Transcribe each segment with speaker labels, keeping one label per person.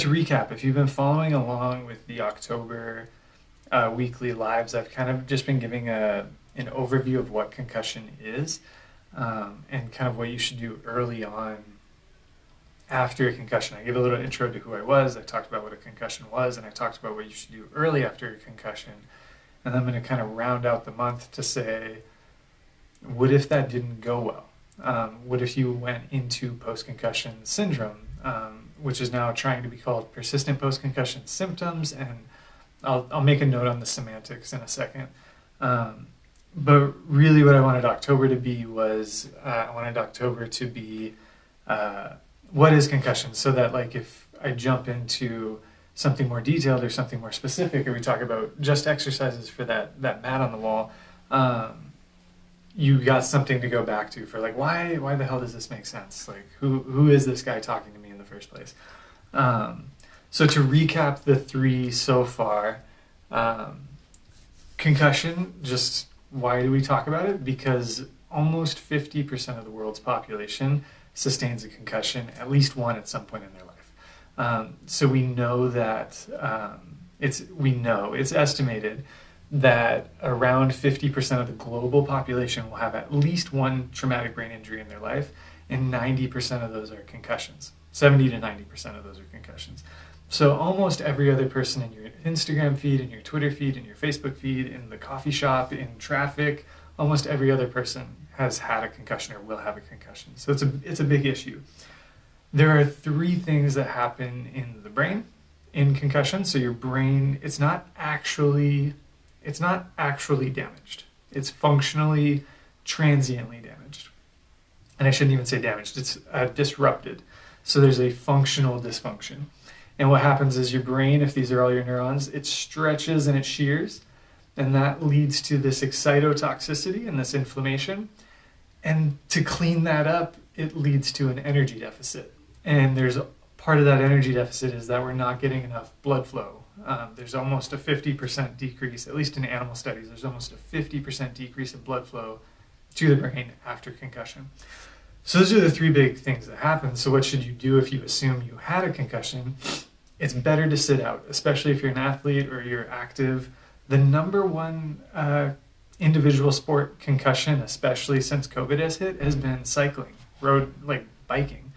Speaker 1: To recap, if you've been following along with the October weekly lives, I've kind of just been giving an overview of what concussion is and kind of what you should do early on after a concussion. I gave a little intro to who I was, I talked about what a concussion was, and I talked about what you should do early after a concussion. And then I'm going to kind of round out the month to say, what if that didn't go well? What if you went into post-concussion syndrome, which is now trying to be called persistent post-concussion symptoms, and I'll make a note on the semantics in a second. But really what I wanted October to be was, I wanted October to be, what is concussion? So that like if I jump into something more detailed or something more specific, or we talk about just exercises for that mat on the wall, you got something to go back to for like, why the hell does this make sense? Like who is this guy talking to me in the first place? So to recap the three so far, concussion, just why do we talk about it? Because almost 50% of the world's population sustains a concussion, at least one at some point in their life. So we know that it's estimated that around 50% of the global population will have at least one traumatic brain injury in their life, and 90% of those are concussions. 70 to 90% of those are concussions. So almost every other person in your Instagram feed, in your Twitter feed, in your Facebook feed, in the coffee shop, in traffic, almost every other person has had a concussion or will have a concussion. So it's a big issue. There are three things that happen in the brain in concussion. So your brain, it's not actually damaged. It's functionally, transiently damaged. And I shouldn't even say damaged, it's disrupted. So there's a functional dysfunction. And what happens is your brain, if these are all your neurons, it stretches and it shears, and that leads to this excitotoxicity and this inflammation. And to clean that up, it leads to an energy deficit. And there's part of that energy deficit is that we're not getting enough blood flow. There's almost a 50% decrease, at least in animal studies, there's almost a 50% decrease in blood flow to the brain after concussion. So those are the three big things that happen. So what should you do if you assume you had a concussion? It's better to sit out, especially if you're an athlete or you're active. The number one individual sport concussion, especially since COVID has hit, has been cycling, biking.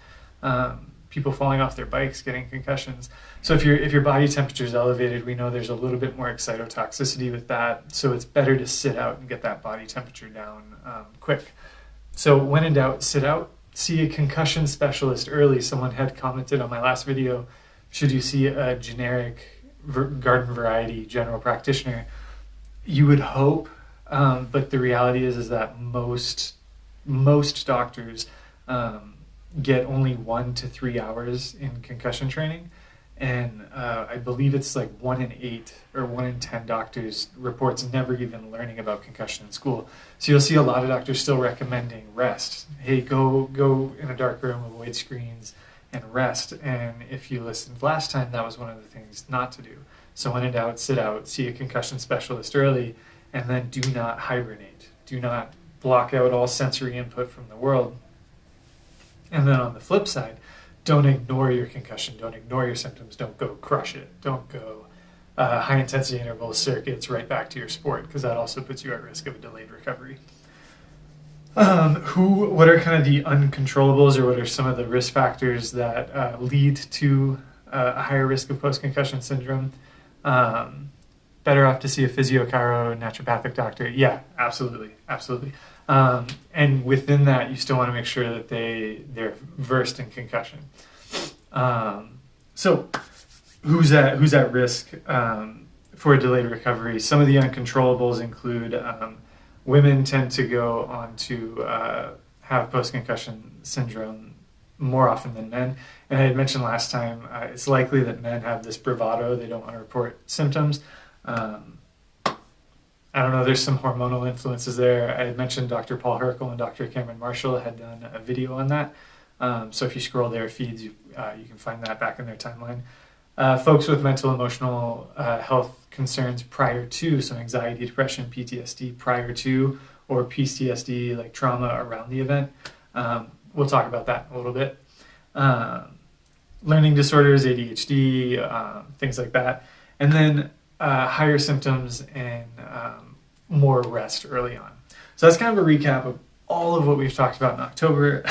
Speaker 1: People falling off their bikes, getting concussions. So if your body temperature is elevated, we know there's a little bit more excitotoxicity with that. So it's better to sit out and get that body temperature down quick. So when in doubt, sit out. See a concussion specialist early. Someone had commented on my last video, should you see a generic garden variety general practitioner? You would hope, but the reality is that most doctors get only 1 to 3 hours in concussion training. And I believe it's like 1 in 8 or 1 in 10 doctors reports never even learning about concussion in school. So you'll see a lot of doctors still recommending rest. Hey, go in a dark room, avoid screens, and rest. And if you listened last time, that was one of the things not to do. So when in doubt, sit out, see a concussion specialist early, and then do not hibernate. Do not block out all sensory input from the world. And then on the flip side, don't ignore your concussion. Don't ignore your symptoms. Don't go crush it. Don't go high intensity interval circuits right back to your sport, because that also puts you at risk of a delayed recovery. What are kind of the uncontrollables, or what are some of the risk factors that lead to a higher risk of post-concussion syndrome? Better off to see a physio, chiro, naturopathic doctor. Yeah, absolutely. And within that, you still want to make sure that they're versed in concussion. So who's at risk for a delayed recovery? Some of the uncontrollables include women tend to go on to have post-concussion syndrome more often than men. And I had mentioned last time, it's likely that men have this bravado. They don't want to report symptoms. I don't know, there's some hormonal influences there. I had mentioned Dr. Paul Herkel and Dr. Cameron Marshall had done a video on that. So if you scroll their feeds, you can find that back in their timeline. Folks with mental, emotional health concerns prior to, so anxiety, depression, PTSD prior to, or PTSD, like trauma around the event. We'll talk about that in a little bit. learning disorders, ADHD, things like that. And then higher symptoms and more rest early on. So that's kind of a recap of all of what we've talked about in October.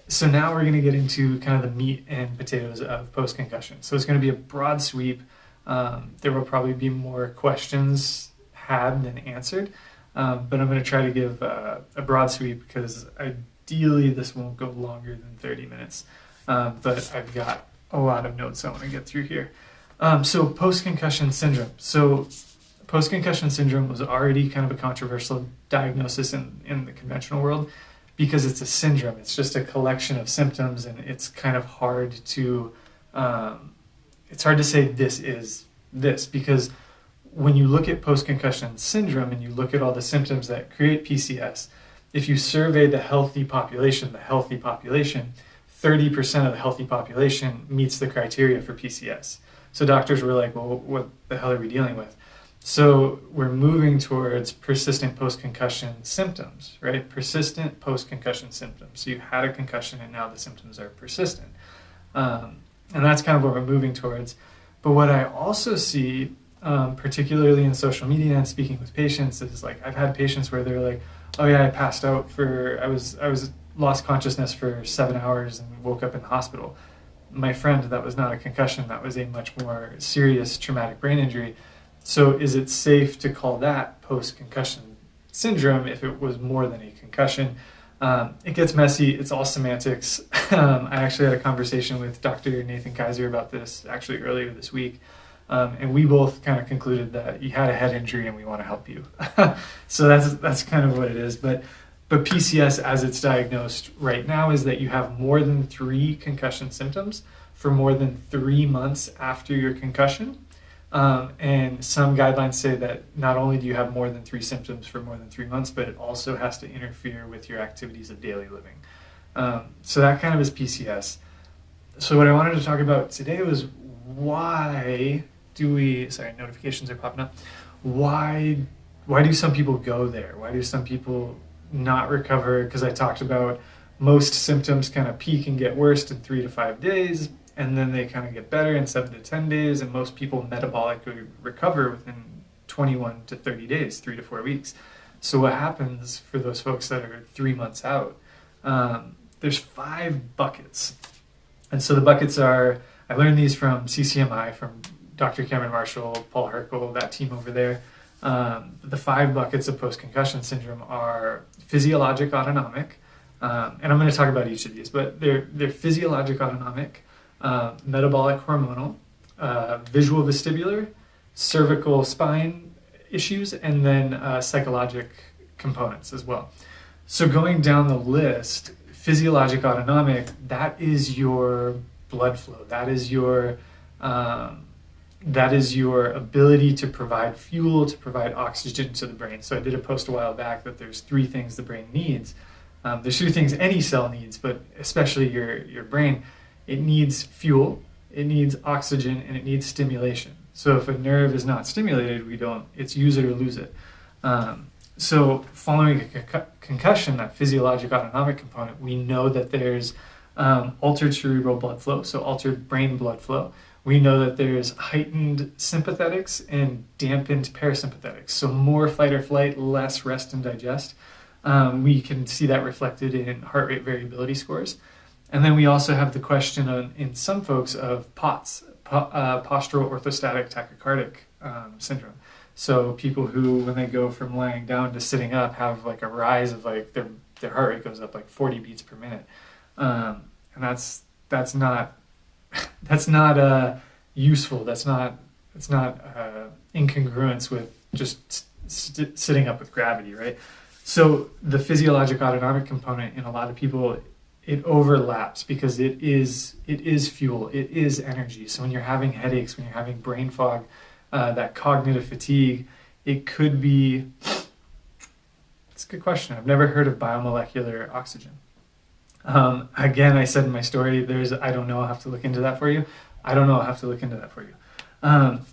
Speaker 1: So now we're going to get into kind of the meat and potatoes of post-concussion. So it's going to be a broad sweep. There will probably be more questions had than answered, but I'm going to try to give a broad sweep because ideally this won't go longer than 30 minutes, but I've got a lot of notes I want to get through here. So post-concussion syndrome. So post-concussion syndrome was already kind of a controversial diagnosis in the conventional world because it's a syndrome. It's just a collection of symptoms, and it's kind of hard to say this is this, because when you look at post-concussion syndrome and you look at all the symptoms that create PCS, if you survey the healthy population, 30% of the healthy population meets the criteria for PCS. So doctors were like, well, what the hell are we dealing with? So we're moving towards persistent post-concussion symptoms, right? Persistent post-concussion symptoms. So you had a concussion and now the symptoms are persistent. And that's kind of what we're moving towards. But what I also see, particularly in social media and speaking with patients, is like I've had patients where they're like, oh yeah, I passed out I was lost consciousness for 7 hours and woke up in the hospital. My friend, that was not a concussion. That was a much more serious traumatic brain injury. So is it safe to call that post-concussion syndrome if it was more than a concussion? It gets messy. It's all semantics. I actually had a conversation with Dr. Nathan Kaiser about this actually earlier this week. And we both kind of concluded that you had a head injury and we want to help you. So that's kind of what it is. But PCS, as it's diagnosed right now, is that you have more than 3 concussion symptoms for more than 3 months after your concussion. And some guidelines say that not only do you have more than 3 symptoms for more than 3 months, but it also has to interfere with your activities of daily living. So that kind of is PCS. So what I wanted to talk about today was why notifications are popping up. Why do some people go there? Why do some people not recover? Because I talked about most symptoms kind of peak and get worse in 3 to 5 days, and then they kind of get better in 7 to 10 days, and most people metabolically recover within 21 to 30 days, 3 to 4 weeks. So what happens for those folks that are 3 months out? There's 5 buckets. And so the buckets are, I learned these from CCMI, from Dr. Cameron Marshall, Paul Herkel, that team over there. The 5 buckets of post-concussion syndrome are physiologic autonomic, and I'm going to talk about each of these, but they're physiologic autonomic, metabolic hormonal, visual vestibular, cervical spine issues, and then psychologic components as well. So going down the list, physiologic autonomic, that is your blood flow. That is your ability to provide fuel, to provide oxygen to the brain. So I did a post a while back that there's 3 things the brain needs. There's 3 things any cell needs, but especially your brain. It needs fuel, it needs oxygen, and it needs stimulation. So if a nerve is not stimulated, it's use it or lose it. So following a concussion, that physiologic autonomic component, we know that there's altered cerebral blood flow, so altered brain blood flow. We know that there's heightened sympathetics and dampened parasympathetics, so more fight or flight, less rest and digest. We can see that reflected in heart rate variability scores. And then we also have the question in some folks of POTS, postural orthostatic tachycardic syndrome. So people who, when they go from lying down to sitting up, have like a rise of like their heart rate goes up like 40 beats per minute, and that's not useful. That's not incongruence with just sitting up with gravity, right? So the physiologic autonomic component in a lot of people, it overlaps because it is fuel, it is energy. So when you're having headaches, when you're having brain fog, that cognitive fatigue, it could be. It's a good question. I've never heard of biomolecular oxygen. Again, I said in my story, I don't know, I'll have to look into that for you.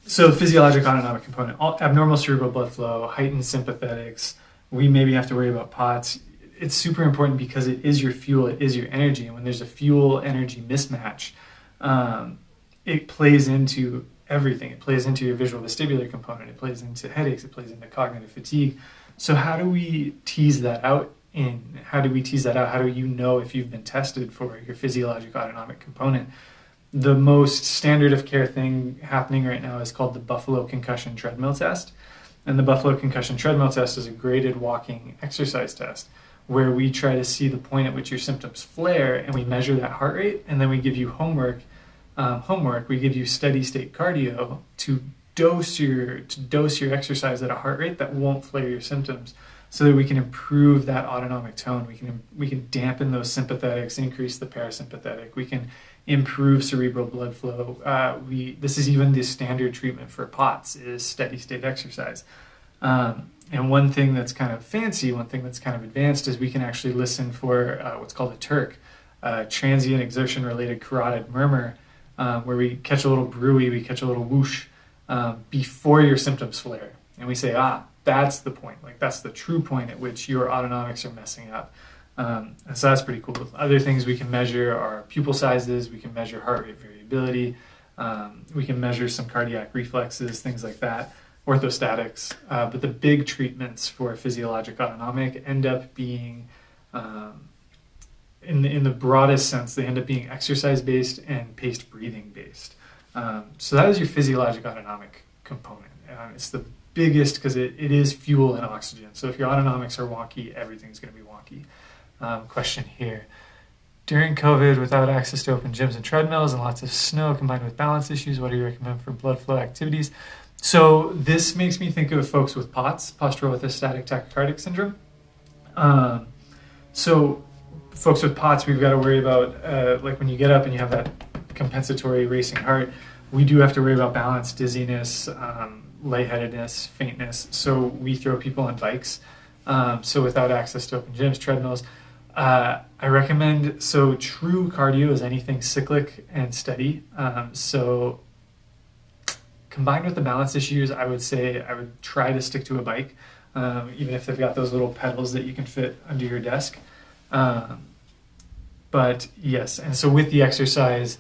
Speaker 1: So physiologic autonomic component, abnormal cerebral blood flow, heightened sympathetics. We maybe have to worry about POTS. it's super important because it is your fuel, it is your energy. And when there's a fuel energy mismatch, it plays into everything. It plays into your visual vestibular component. It plays into headaches. It plays into cognitive fatigue. So how do we tease that out? How do you know if you've been tested for your physiologic autonomic component? The most standard of care thing happening right now is called the Buffalo Concussion Treadmill Test. And the Buffalo Concussion Treadmill Test is a graded walking exercise test where we try to see the point at which your symptoms flare, and we measure that heart rate, and then we give you homework. We give you steady state cardio to dose your exercise at a heart rate that won't flare your symptoms, so that we can improve that autonomic tone. We can dampen those sympathetics, increase the parasympathetic. We can improve cerebral blood flow. This is even the standard treatment for POTS is steady state exercise. And one thing that's kind of fancy, one thing that's kind of advanced is we can actually listen for what's called a TERC, transient exertion related carotid murmur, where we catch a little bruit, we catch a little whoosh before your symptoms flare. And we say, that's the point. Like, that's the true point at which your autonomics are messing up. And so that's pretty cool. Other things we can measure are pupil sizes. We can measure heart rate variability. We can measure some cardiac reflexes, things like that, orthostatics. But the big treatments for physiologic autonomic end up being, in the broadest sense, they end up being exercise-based and paced breathing-based. So that is your physiologic autonomic component. It's the biggest because it is fuel and oxygen. So if your autonomics are wonky, everything's going to be wonky. Question here. During COVID, without access to open gyms and treadmills and lots of snow combined with balance issues, what do you recommend for blood flow activities? So this makes me think of folks with POTS, postural orthostatic tachycardic syndrome. So folks with POTS, we've got to worry about, like when you get up and you have that compensatory racing heart, we do have to worry about balance, dizziness, lightheadedness, faintness. So we throw people on bikes. So without access to open gyms, treadmills, I recommend, so true cardio is anything cyclic and steady. So combined with the balance issues, I would say I would try to stick to a bike, even if they've got those little pedals that you can fit under your desk. But yes, and so with the exercise,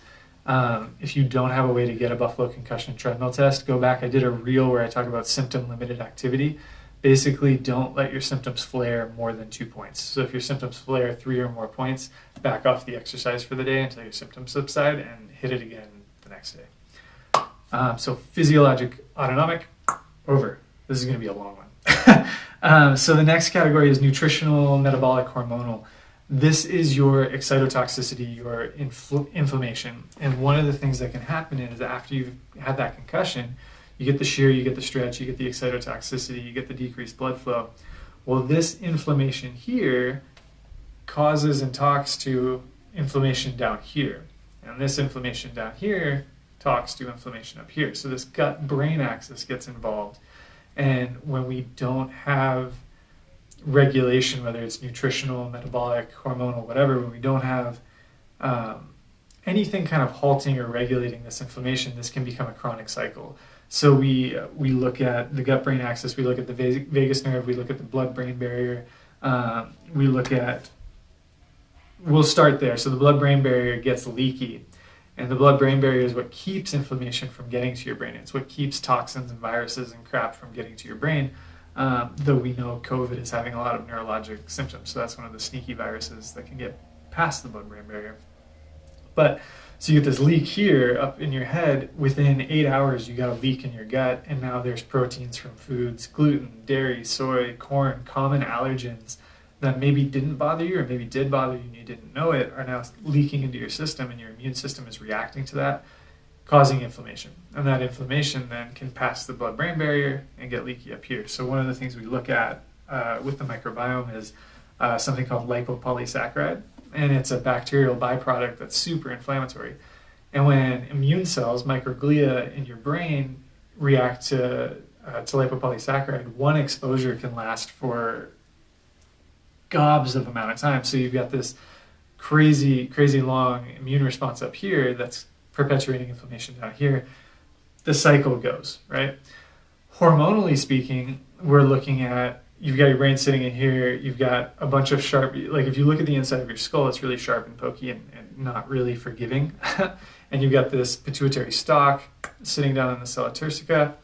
Speaker 1: if you don't have a way to get a Buffalo Concussion treadmill test, go back. I did a reel where I talk about symptom-limited activity. Basically, don't let your symptoms flare more than 2 points. So if your symptoms flare 3 or more points, back off the exercise for the day until your symptoms subside and hit it again the next day. So physiologic autonomic, over. This is going to be a long one. So the next category is nutritional, metabolic, hormonal. This is your excitotoxicity, your inflammation. And one of the things that can happen is after you've had that concussion, you get the shear, you get the stretch, you get the excitotoxicity, you get the decreased blood flow. Well, this inflammation here causes and talks to inflammation down here. And this inflammation down here talks to inflammation up here. So this gut-brain axis gets involved. And when we don't have regulation, whether it's nutritional, metabolic, hormonal, whatever, when we don't have anything kind of halting or regulating this inflammation, this can become a chronic cycle. So we look at the gut-brain axis, we look at the vagus nerve, we look at the blood-brain barrier, we'll start there. So the blood-brain barrier gets leaky, and the blood-brain barrier is what keeps inflammation from getting to your brain. It's what keeps toxins and viruses and crap from getting to your brain, though we know COVID is having a lot of neurologic symptoms. So that's one of the sneaky viruses that can get past the blood-brain barrier. But so you get this leak here up in your head. Within 8 hours, you got a leak in your gut, and now there's proteins from foods, gluten, dairy, soy, corn, common allergens that maybe didn't bother you or maybe did bother you and you didn't know it, are now leaking into your system, and your immune system is reacting to that, causing inflammation. And that inflammation then can pass the blood-brain barrier and get leaky up here. So one of the things we look at with the microbiome is something called lipopolysaccharide. And it's a bacterial byproduct that's super inflammatory. And when immune cells, microglia in your brain, react to lipopolysaccharide, one exposure can last for gobs of amount of time. So you've got this crazy, crazy long immune response up here that's perpetuating inflammation down here. The cycle goes, right? Hormonally speaking, we're looking at you've got your brain sitting in here, you've got a bunch of sharp, like if you look at the inside of your skull, it's really sharp and pokey and not really forgiving. And you've got this pituitary stalk sitting down in the sella turcica.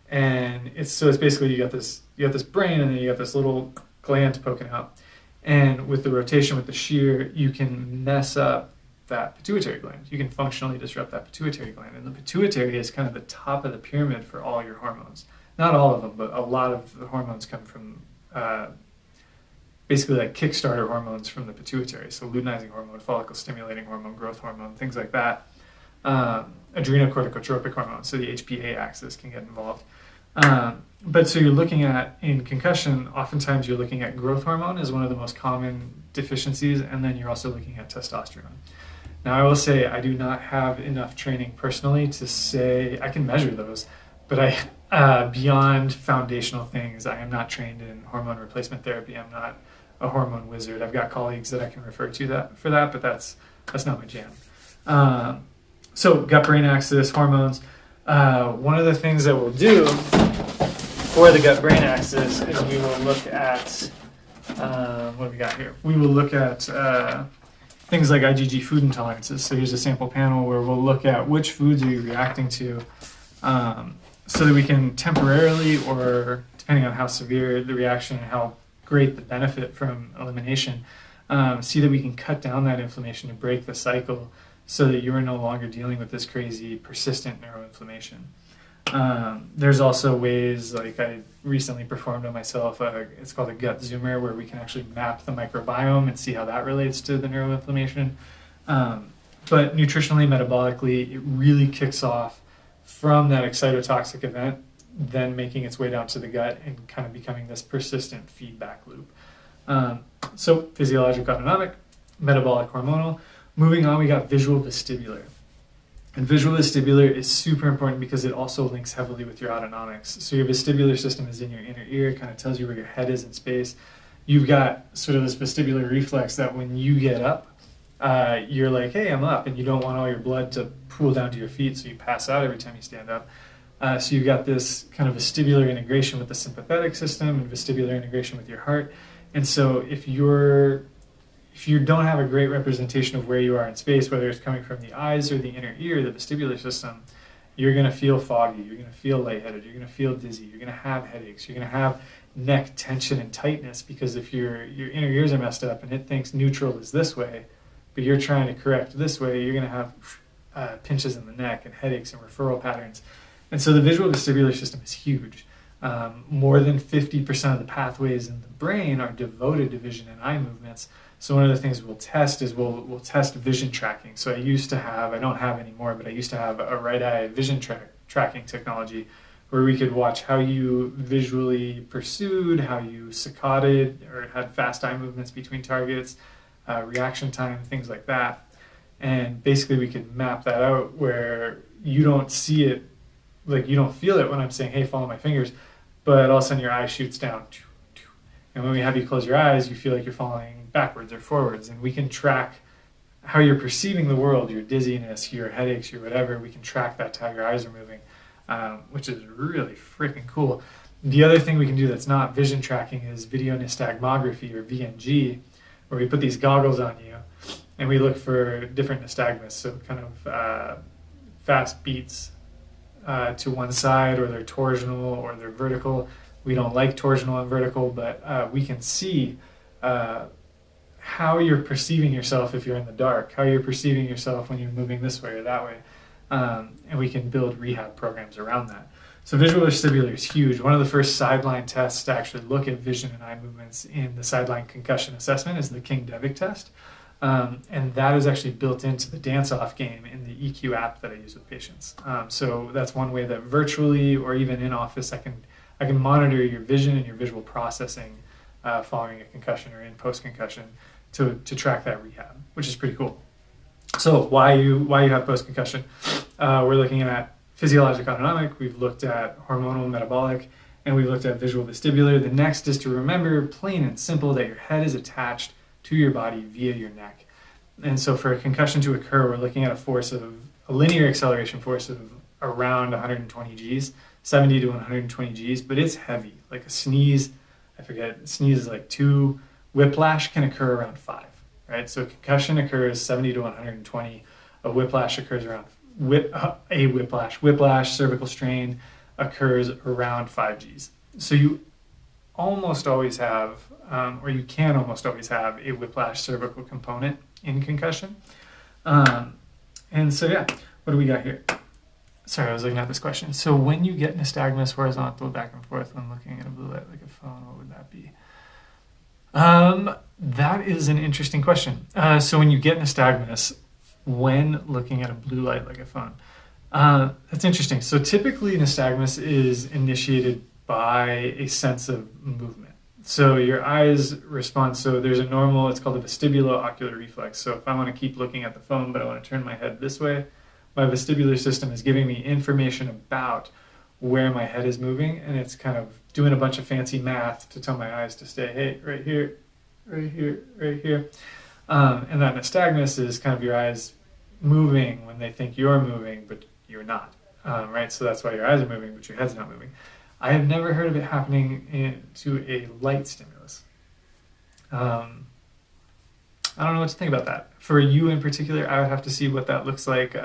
Speaker 1: And it's basically you got this brain, and then you got this little gland poking out. And with the rotation, with the shear, you can mess up that pituitary gland. You can functionally disrupt that pituitary gland. And the pituitary is kind of the top of the pyramid for all your hormones. Not all of them, but a lot of the hormones come from basically like kickstarter hormones from the pituitary. So luteinizing hormone, follicle stimulating hormone, growth hormone, things like that. Adrenocorticotropic hormone, so the HPA axis can get involved. But so you're looking at, in concussion, oftentimes you're looking at growth hormone as one of the most common deficiencies, and then you're also looking at testosterone. Now, I will say I do not have enough training personally to say I can measure those, but beyond foundational things, I am not trained in hormone replacement therapy. I'm not a hormone wizard. I've got colleagues that I can refer to for that, but that's not my jam. So gut-brain axis, hormones. One of the things that we'll do for the gut-brain axis is we will look at, what do we got here? We will look at things like IgG food intolerances. So here's a sample panel where we'll look at which foods are you reacting to, so that we can temporarily, or depending on how severe the reaction and how great the benefit from elimination, see that we can cut down that inflammation and break the cycle so that you are no longer dealing with this crazy persistent neuroinflammation. There's also ways, like I recently performed on myself, it's called a gut zoomer, where we can actually map the microbiome and see how that relates to the neuroinflammation. But nutritionally, metabolically, it really kicks off from that excitotoxic event, then making its way down to the gut and kind of becoming this persistent feedback loop. So physiologic, autonomic, metabolic, hormonal. Moving on, we got visual vestibular. And visual vestibular is super important because it also links heavily with your autonomics. So your vestibular system is in your inner ear. It kind of tells you where your head is in space. You've got sort of this vestibular reflex that when you get up, you're like, hey, I'm up. And you don't want all your blood to pool down to your feet, so you pass out every time you stand up. So you've got this kind of vestibular integration with the sympathetic system and vestibular integration with your heart. And so if you don't have a great representation of where you are in space, whether it's coming from the eyes or the inner ear, the vestibular system, you're going to feel foggy, you're going to feel lightheaded, you're going to feel dizzy, you're going to have headaches, you're going to have neck tension and tightness, because if your inner ears are messed up and it thinks neutral is this way, but you're trying to correct this way, you're going to have pinches in the neck and headaches and referral patterns. And so the visual vestibular system is huge. More than 50% of the pathways in the brain are devoted to vision and eye movements. So one of the things we'll test is we'll test vision tracking. So I don't have anymore, but I used to have a right eye vision tracking technology where we could watch how you visually pursued, how you saccaded or had fast eye movements between targets, reaction time, things like that. And basically we could map that out where you don't see it, like you don't feel it when I'm saying, hey, follow my fingers, but all of a sudden your eye shoots down. And when we have you close your eyes, you feel like you're falling backwards or forwards. And we can track how you're perceiving the world, your dizziness, your headaches, your whatever. We can track that to how your eyes are moving, which is really freaking cool. The other thing we can do that's not vision tracking is video nystagmography, or VNG, where we put these goggles on you and we look for different nystagmus, so kind of fast beats to one side, or they're torsional or they're vertical. We don't like torsional and vertical, but we can see how you're perceiving yourself if you're in the dark, how you're perceiving yourself when you're moving this way or that way. And we can build rehab programs around that. So visual vestibular is huge. One of the first sideline tests to actually look at vision and eye movements in the sideline concussion assessment is the King-Devick test. And that is actually built into the dance-off game in the EQ app that I use with patients. So that's one way that virtually or even in office I can monitor your vision and your visual processing following a concussion or in post-concussion to track that rehab, which is pretty cool. So why you have post-concussion? We're looking at physiologic autonomic, we've looked at hormonal metabolic, and we've looked at visual vestibular. The next is to remember, plain and simple, that your head is attached to your body via your neck. And so for a concussion to occur, we're looking at a linear acceleration force of around 120 Gs, 70 to 120 Gs, but it's heavy. Like a sneeze I forget, sneeze is like 2, whiplash can occur around 5, right? So concussion occurs 70 to 120, a whiplash occurs around, whiplash, cervical strain occurs around 5 Gs. So you almost always have, or you can almost always have a whiplash cervical component in concussion. And so, yeah, what do we got here? Sorry, I was looking at this question. So when you get nystagmus horizontal back and forth when looking at a blue light like a phone, what would that be? That is an interesting question. So when you get nystagmus when looking at a blue light like a phone, that's interesting. So typically nystagmus is initiated by a sense of movement. So your eyes respond. So there's a normal, it's called a vestibulo-ocular reflex. So if I want to keep looking at the phone, but I want to turn my head this way, my vestibular system is giving me information about where my head is moving, and it's kind of doing a bunch of fancy math to tell my eyes to stay, hey, right here, right here, right here. And that nystagmus is kind of your eyes moving when they think you're moving, but you're not, right? So that's why your eyes are moving, but your head's not moving. I have never heard of it happening to a light stimulus. I don't know what to think about that. For you in particular, I would have to see what that looks like,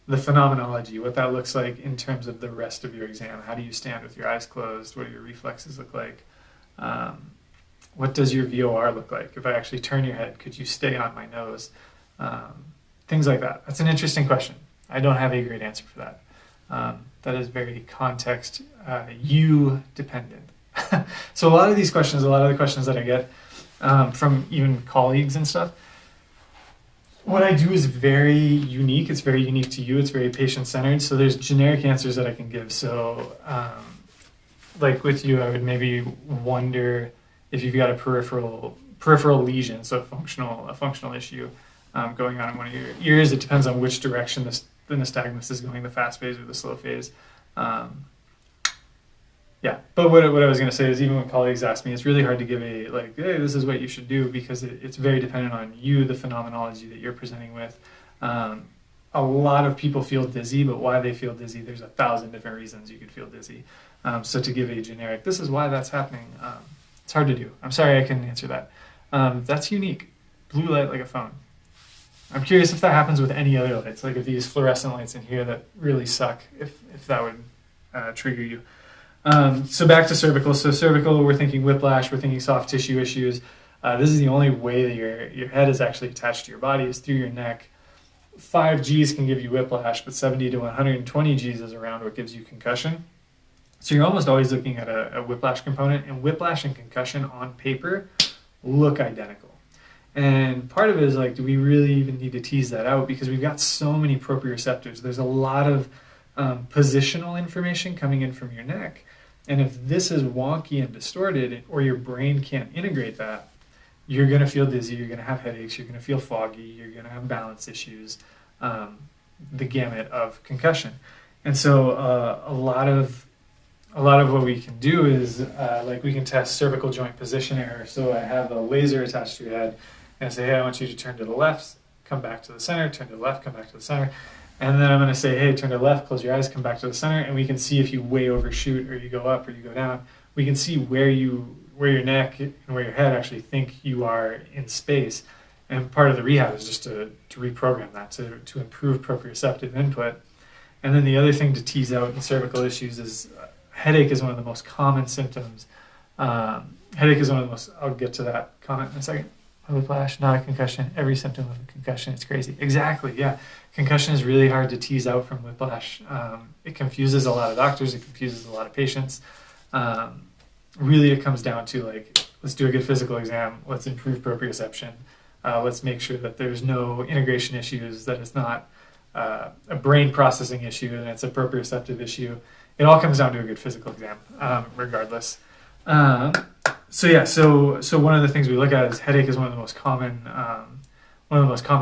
Speaker 1: the phenomenology, what that looks like in terms of the rest of your exam. How do you stand with your eyes closed? What do your reflexes look like? What does your VOR look like? If I actually turn your head, could you stay on my nose? Things like that. That's an interesting question. I don't have a great answer for that. That is very context, you dependent. So a lot of the questions that I get from even colleagues and stuff, what I do is very unique. It's very unique to you. It's very patient-centered. So there's generic answers that I can give. So like with you, I would maybe wonder if you've got a peripheral lesion, so a functional issue going on in one of your ears. It depends on which direction the nystagmus is going, the fast phase or the slow phase. Yeah, but what I was going to say is, even when colleagues ask me, it's really hard to give a, like, hey, this is what you should do, because it's very dependent on you, the phenomenology that you're presenting with. A lot of people feel dizzy, but why they feel dizzy, there's 1,000 different reasons you could feel dizzy. So to give a generic, this is why that's happening, it's hard to do. I'm sorry I couldn't answer that. That's unique. Blue light like a phone. I'm curious if that happens with any other lights, like if these fluorescent lights in here that really suck, if that would trigger you. So back to cervical. So cervical, we're thinking whiplash, we're thinking soft tissue issues. This is the only way that your head is actually attached to your body, is through your neck. 5 Gs can give you whiplash, but 70 to 120 Gs is around what gives you concussion. So you're almost always looking at a whiplash component, and whiplash and concussion on paper look identical. And part of it is like, do we really even need to tease that out? Because we've got so many proprioceptors. There's a lot of positional information coming in from your neck. And if this is wonky and distorted, or your brain can't integrate that, you're going to feel dizzy, you're going to have headaches, you're going to feel foggy, you're going to have balance issues, the gamut of concussion. And so a lot of what we can do is, like, we can test cervical joint position error. So I have a laser attached to your head, and I say, hey, I want you to turn to the left, come back to the center, turn to the left, come back to the center. And then I'm going to say, hey, turn to the left, close your eyes, come back to the center, and we can see if you way overshoot, or you go up, or you go down. We can see where your neck and where your head actually think you are in space. And part of the rehab is just to reprogram that, to improve proprioceptive input. And then the other thing to tease out in cervical issues is headache is one of the most common symptoms. I'll get to that comment in a second. Whiplash, not a concussion, every symptom of a concussion. It's crazy. Exactly, yeah. Concussion is really hard to tease out from whiplash. It confuses a lot of doctors. It confuses a lot of patients. Really, it comes down to, like, let's do a good physical exam. Let's improve proprioception. Let's make sure that there's no integration issues, that it's not a brain processing issue, and it's a proprioceptive issue. It all comes down to a good physical exam, regardless. So one of the things we look at is headache is one of the most common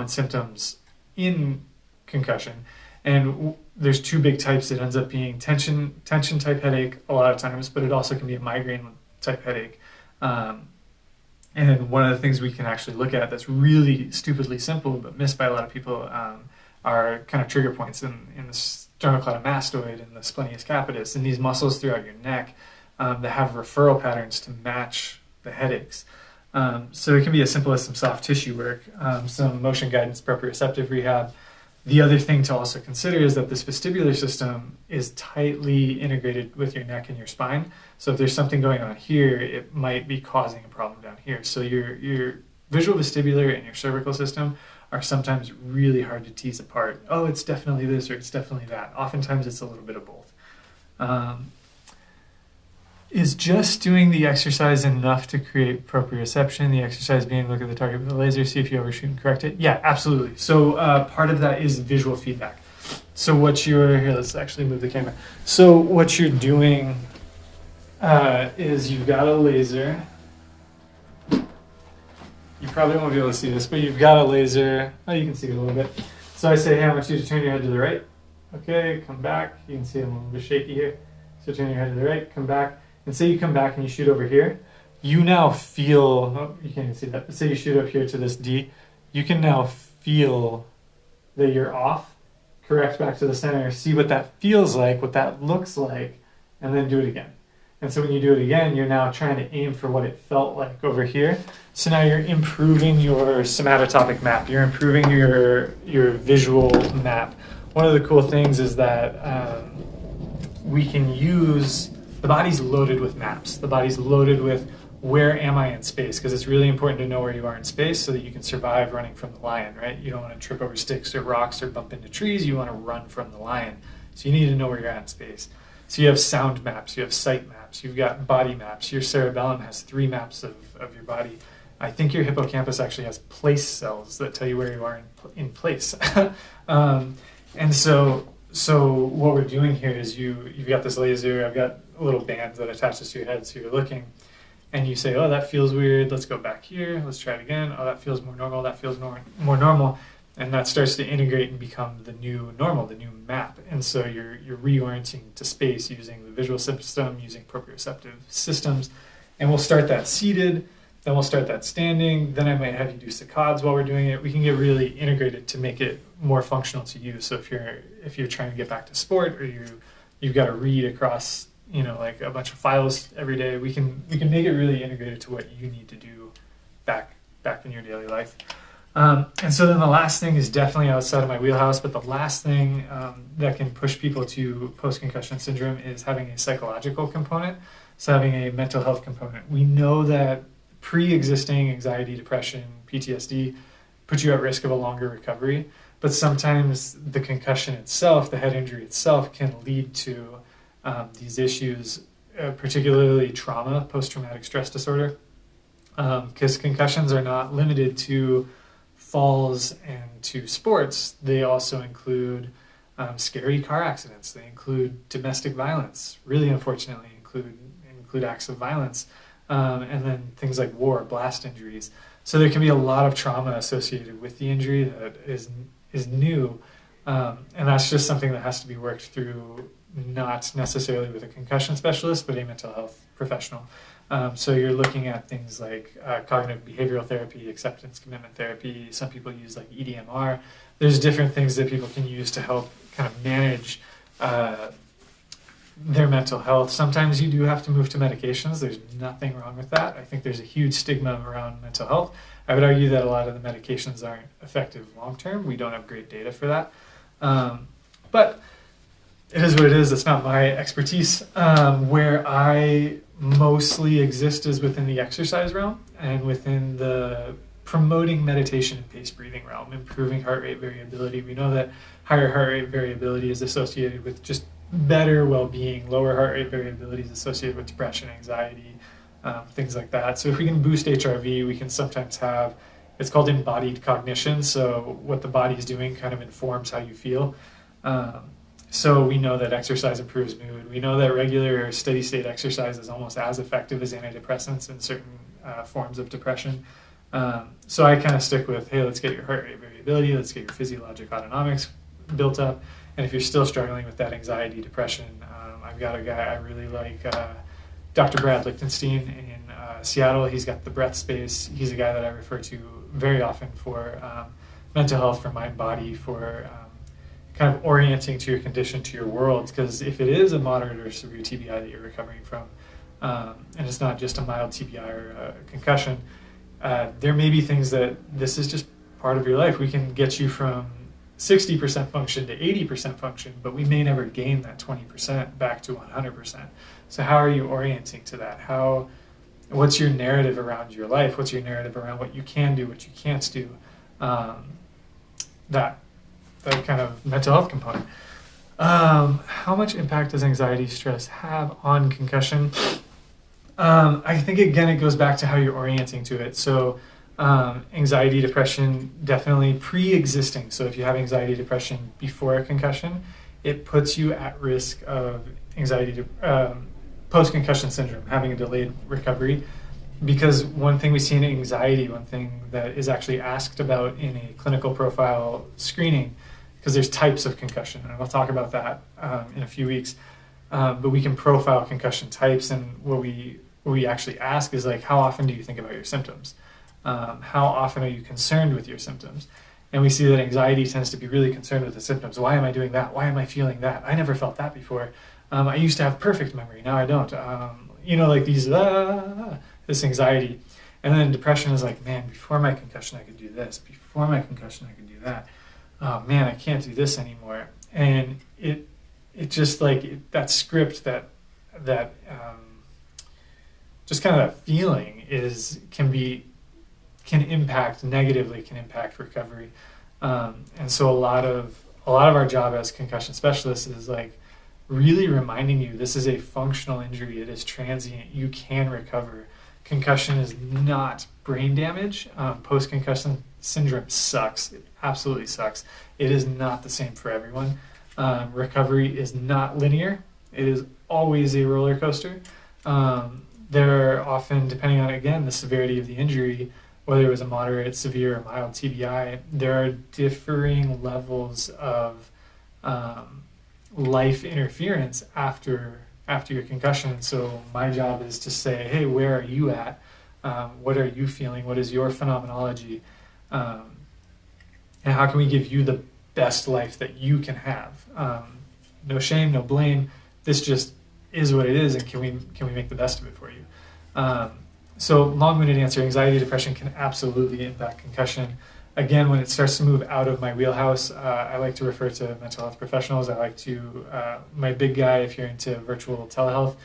Speaker 1: symptoms in concussion, and there's 2 big types. It ends up being tension type headache a lot of times, but it also can be a migraine type headache. And one of the things we can actually look at that's really stupidly simple but missed by a lot of people are kind of trigger points in the sternocleidomastoid and the splenius capitis, and these muscles throughout your neck. that have referral patterns to match the headaches. So it can be as simple as some soft tissue work, some motion guidance, proprioceptive rehab. The other thing to also consider is that this vestibular system is tightly integrated with your neck and your spine. So if there's something going on here, it might be causing a problem down here. So your visual vestibular and your cervical system are sometimes really hard to tease apart. Oh, it's definitely this or it's definitely that. Oftentimes it's a little bit of both. Is just doing the exercise enough to create proprioception? The exercise being look at the target with the laser, see if you overshoot and correct it? Yeah, absolutely. So part of that is visual feedback. So here, let's actually move the camera. So what you're doing is you've got a laser. You probably won't be able to see this, but you've got a laser. Oh, you can see it a little bit. So I say, hey, I want you to turn your head to the right. Okay, come back. You can see I'm a little bit shaky here. So turn your head to the right, come back. And say you come back and you shoot over here. You now feel, oh, you can't even see that, but say you shoot up here to this D. You can now feel that you're off, correct back to the center, see what that feels like, what that looks like, and then do it again. And so when you do it again, you're now trying to aim for what it felt like over here. So now you're improving your somatotopic map. You're improving your visual map. One of the cool things is that we can use, the body's loaded with maps. The body's loaded with where am I in space? Because it's really important to know where you are in space so that you can survive running from the lion, right? You don't want to trip over sticks or rocks or bump into trees. You want to run from the lion. So you need to know where you're at in space. So you have sound maps, you have sight maps, you've got body maps. Your cerebellum has 3 maps of your body. I think your hippocampus actually has place cells that tell you where you are in place. And so what we're doing here is you've got this laser, I've got a little band that attaches to your head, so you're looking, and you say, oh, that feels weird, let's go back here, let's try it again, oh, that feels more normal, that feels more normal, and that starts to integrate and become the new normal, the new map. And so you're reorienting to space using the visual system, using proprioceptive systems, and we'll start that seated, then we'll start that standing, then I might have you do saccades while we're doing it. We can get really integrated to make it more functional to you. So if you're trying to get back to sport, or you've got to read across, like a bunch of files every day, we can make it really integrated to what you need to do back in your daily life. And so then the last thing is definitely outside of my wheelhouse, but the last thing that can push people to post-concussion syndrome is having a psychological component, so having a mental health component. We know that pre-existing anxiety, depression, PTSD puts you at risk of a longer recovery, but sometimes the concussion itself, the head injury itself, can lead to these issues, particularly trauma, post-traumatic stress disorder, because concussions are not limited to falls and to sports. They also include scary car accidents. They include domestic violence, really unfortunately include acts of violence, and then things like war, blast injuries. So there can be a lot of trauma associated with the injury that is new, and that's just something that has to be worked through, not necessarily with a concussion specialist, but a mental health professional. So you're looking at things like cognitive behavioral therapy, acceptance commitment therapy. Some people use like EDMR. There's different things that people can use to help kind of manage their mental health. Sometimes you do have to move to medications. There's nothing wrong with that. I think there's a huge stigma around mental health. I would argue that a lot of the medications aren't effective long-term. We don't have great data for that. But it is what it is. It's not my expertise. Where I mostly exist is within the exercise realm and within the promoting meditation and pace breathing realm, improving heart rate variability. We know that higher heart rate variability is associated with just better well-being. Lower heart rate variability is associated with depression, anxiety, things like that. So if we can boost HRV, we can sometimes have, it's called embodied cognition. So what the body is doing kind of informs how you feel. So we know that exercise improves mood. We know that regular steady state exercise is almost as effective as antidepressants in certain forms of depression. So I kind of stick with, hey, let's get your heart rate variability, let's get your physiologic autonomics built up. And if you're still struggling with that anxiety, depression, I've got a guy I really like, Dr. Brad Lichtenstein in Seattle. He's got the breath space. He's a guy that I refer to very often for mental health, for mind body, for kind of orienting to your condition, to your world. Because if it is a moderate or severe TBI that you're recovering from, and it's not just a mild TBI or a concussion, there may be things that this is just part of your life. We can get you from 60% function to 80% function, but we may never gain that 20% back to 100%. So how are you orienting to that? What's your narrative around your life? What's your narrative around what you can do, what you can't do? That kind of mental health component. How much impact does anxiety, stress have on concussion? I think, again, it goes back to how you're orienting to it. So anxiety, depression, definitely pre-existing. So if you have anxiety, depression before a concussion, it puts you at risk of anxiety, post-concussion syndrome, having a delayed recovery. Because one thing we see in anxiety, one thing that is actually asked about in a clinical profile screening, because there's types of concussion, and I'll talk about that in a few weeks. But we can profile concussion types, and what we actually ask is like, how often do you think about your symptoms? How often are you concerned with your symptoms? And we see that anxiety tends to be really concerned with the symptoms. Why am I doing that? Why am I feeling that? I never felt that before. I used to have perfect memory. Now I don't. Like these, this anxiety. And then depression is like, man, before my concussion, I could do this. Before my concussion, I could do that. Oh man, I can't do this anymore. And it just like that script, that just kind of that feeling can impact negatively, can impact recovery. And so a lot of our job as concussion specialists is like really reminding you this is a functional injury. It is transient. You can recover. Concussion is not brain damage. Post-concussion syndrome sucks. It absolutely sucks. It is not the same for everyone. Recovery is not linear. It is always a roller coaster. There are often, depending on, again, the severity of the injury, whether it was a moderate, severe, or mild TBI, there are differing levels of life interference after your concussion. So my job is to say, hey, where are you at? What are you feeling? What is your phenomenology? And how can we give you the best life that you can have? No shame, no blame. This just is what it is, and can we make the best of it for you? So long-winded answer, anxiety, depression can absolutely impact concussion. Again, when it starts to move out of my wheelhouse, I like to refer to mental health professionals. I like to, my big guy, if you're into virtual telehealth,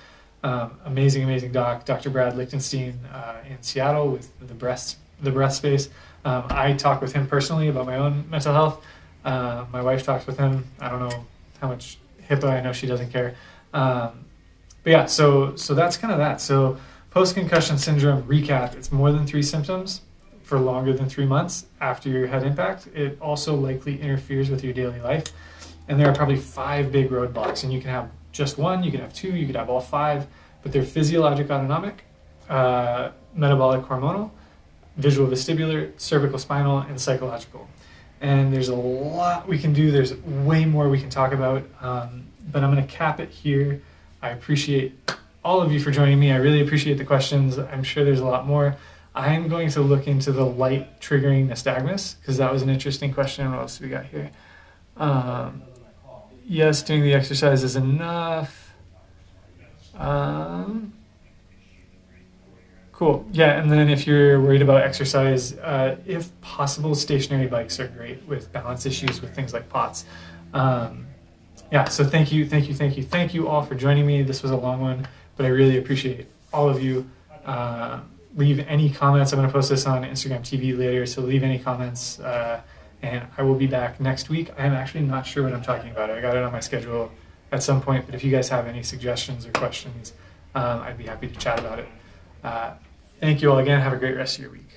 Speaker 1: amazing doc, Dr. Brad Lichtenstein in Seattle with the breath space. I talk with him personally about my own mental health. My wife talks with him. I don't know how much HIPAA, I know she doesn't care. But yeah, so that's kind of that. So post-concussion syndrome, recap, it's more than 3 symptoms for longer than 3 months after your head impact. It also likely interferes with your daily life. And there are probably 5 big roadblocks, and you can have just one, you can have 2, you could have all 5, but they're physiologic autonomic, metabolic hormonal, visual vestibular, cervical spinal, and psychological. And there's a lot we can do. There's way more we can talk about, but I'm going to cap it here. I appreciate all of you for joining me. I really appreciate the questions. I'm sure there's a lot more. I'm going to look into the light triggering nystagmus, because that was an interesting question. What else do we got here? Yes, doing the exercise is enough. Cool. Yeah, and then if you're worried about exercise, if possible, stationary bikes are great with balance issues with things like POTS. Yeah, so thank you all for joining me. This was a long one, but I really appreciate all of you. Leave any comments. I'm going to post this on Instagram TV later, so leave any comments, and I will be back next week. I'm actually not sure what I'm talking about. I got it on my schedule at some point, but if you guys have any suggestions or questions, I'd be happy to chat about it. Thank you all again. Have a great rest of your week.